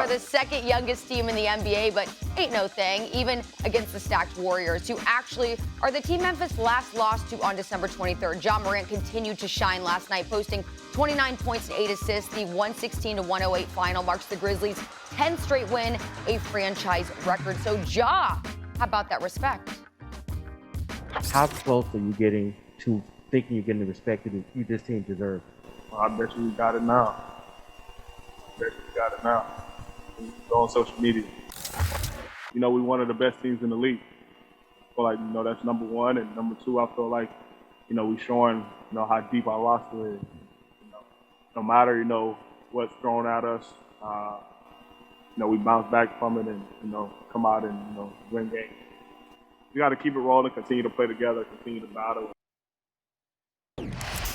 the second youngest team in the NBA, but ain't no thing, even against the stacked Warriors, who actually are the team Memphis last lost to on December 23rd. Ja Morant continued to shine last night, posting 29 points and 8 assists. The 116-108 final marks the Grizzlies' 10th straight win, a franchise record. So Ja, how about that respect? How close are you getting to thinking you're getting the respect that this team deserves? Well, I bet you we got it now. You go on social media. You know, we're one of the best teams in the league. I feel like, you know, that's number one. And number two, I feel like, you know, we're showing, you know, how deep our roster is. You know, no matter, you know, what's thrown at us, you know, we bounce back from it and, you know, come out and, you know, win games. We got to keep it rolling, continue to play together, continue to battle.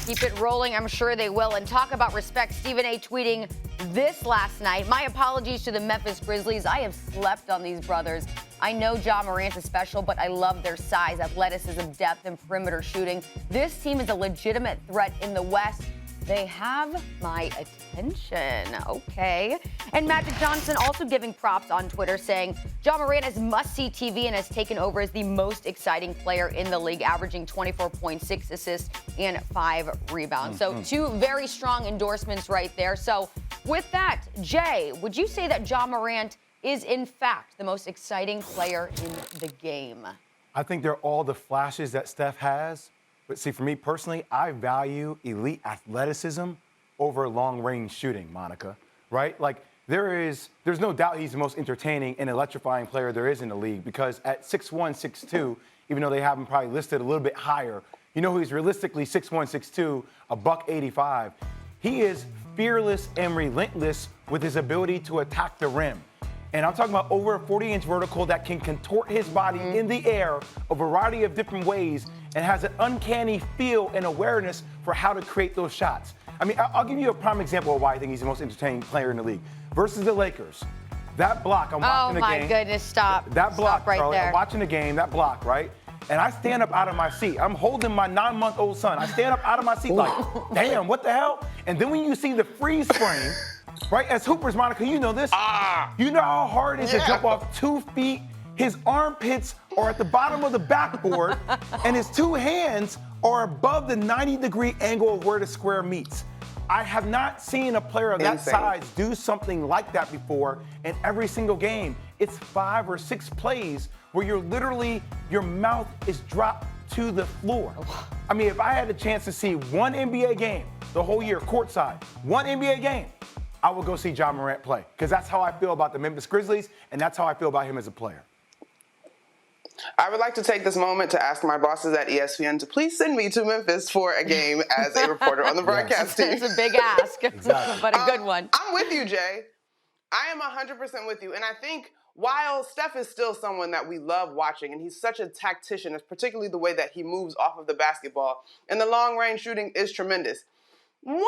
Keep it rolling, I'm sure they will. And talk about respect, Stephen A. tweeting this last night. My apologies to the Memphis Grizzlies. I have slept on these brothers. I know Ja Morant is special, but I love their size, athleticism, depth, and perimeter shooting. This team is a legitimate threat in the West. They have my attention. Okay. And Magic Johnson also giving props on Twitter, saying Ja Morant is must-see TV and has taken over as the most exciting player in the league, averaging 24.6 assists and 5 rebounds. So two very strong endorsements right there. So with that, Jay, would you say that Ja Morant is in fact the most exciting player in the game? I think they're all the flashes that Steph has. But see, for me personally, I value elite athleticism over long-range shooting, Monica, right? Like, there's no doubt he's the most entertaining and electrifying player there is in the league, because at 6'1", 6'2", even though they have him probably listed a little bit higher, you know he's realistically 6'1", 6'2", a $185. He is fearless and relentless with his ability to attack the rim. And I'm talking about over a 40-inch vertical that can contort his body in the air a variety of different ways and has an uncanny feel and awareness for how to create those shots. I mean, I'll give you a prime example of why I think he's the most entertaining player in the league. Versus the Lakers, that block, I'm watching the game. Oh, my goodness, stop. That block, stop right Charlie, there. I'm watching the game, that block, right? And I stand up out of my seat. I'm holding my 9-month-old son. I stand up out of my seat like, damn, what the hell? And then when you see the freeze frame, right, as hoopers, Monica, you know this. You know how hard it is to jump off 2 feet? His armpits are at the bottom of the backboard, and his 2 hands are above the 90-degree angle of where the square meets. I have not seen a player of that size do something like that before in every single game. It's 5 or 6 plays where you're literally, your mouth is dropped to the floor. I mean, if I had a chance to see one NBA game the whole year, courtside, one NBA game, I would go see Ja Morant play, because that's how I feel about the Memphis Grizzlies, and that's how I feel about him as a player. I would like to take this moment to ask my bosses at ESPN to please send me to Memphis for a game as a reporter on the broadcast team. It's a big ask, but a good one. I'm with you, Jay. I am 100% with you. And I think while Steph is still someone that we love watching, and he's such a tactician, particularly the way that he moves off of the basketball, and the long-range shooting is tremendous. One,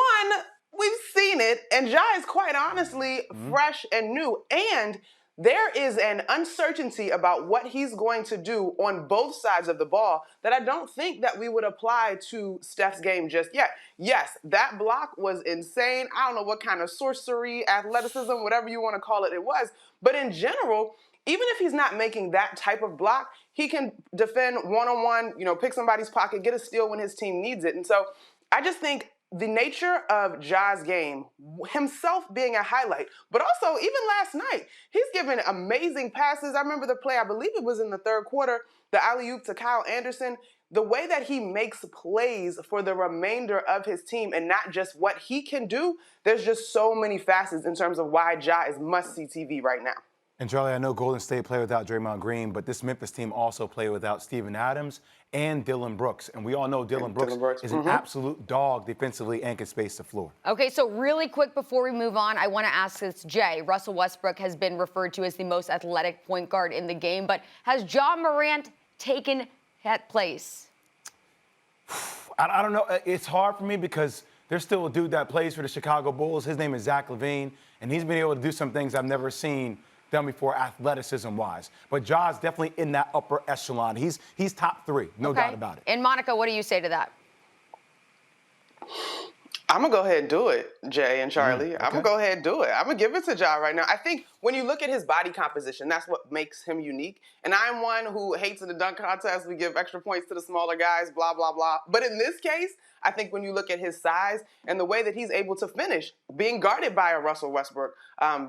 we've seen it, and Ja is quite honestly fresh and new. And there is an uncertainty about what he's going to do on both sides of the ball that I don't think that we would apply to Steph's game just yet. Yes, that block was insane. I don't know what kind of sorcery, athleticism, whatever you want to call it, it was. But in general, even if he's not making that type of block, he can defend one-on-one, you know, pick somebody's pocket, get a steal when his team needs it. And so I just think the nature of Ja's game, himself being a highlight, but also even last night, he's given amazing passes. I remember the play, I believe it was in the third quarter, the alley-oop to Kyle Anderson. The way that he makes plays for the remainder of his team and not just what he can do, there's just so many facets in terms of why Ja is must-see TV right now. And Charlie, I know Golden State played without Draymond Green, but this Memphis team also played without Steven Adams and Dillon Brooks. And we all know Dillon Brooks is an absolute dog defensively and can space the floor. Okay, so really quick before we move on, I want to ask this, Jay. Russell Westbrook has been referred to as the most athletic point guard in the game, but has Ja Morant taken that place? I don't know. It's hard for me because there's still a dude that plays for the Chicago Bulls. His name is Zach LaVine, and he's been able to do some things I've never seen done before athleticism-wise. But Ja's definitely in that upper echelon. He's top 3, no doubt about it. And Monica, what do you say to that? I'm going to go ahead and do it, Jay and Charlie. I'm going to go ahead and do it. I'm going to give it to Ja right now. I think when you look at his body composition, that's what makes him unique. And I'm one who hates in the dunk contest. We give extra points to the smaller guys, blah, blah, blah. But in this case, I think when you look at his size and the way that he's able to finish, being guarded by a Russell Westbrook,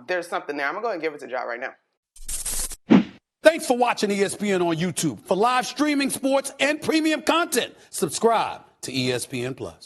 there's something there. I'm going to go ahead and give it to Ja right now. Thanks for watching ESPN on YouTube. For live streaming, sports, and premium content, subscribe to ESPN+.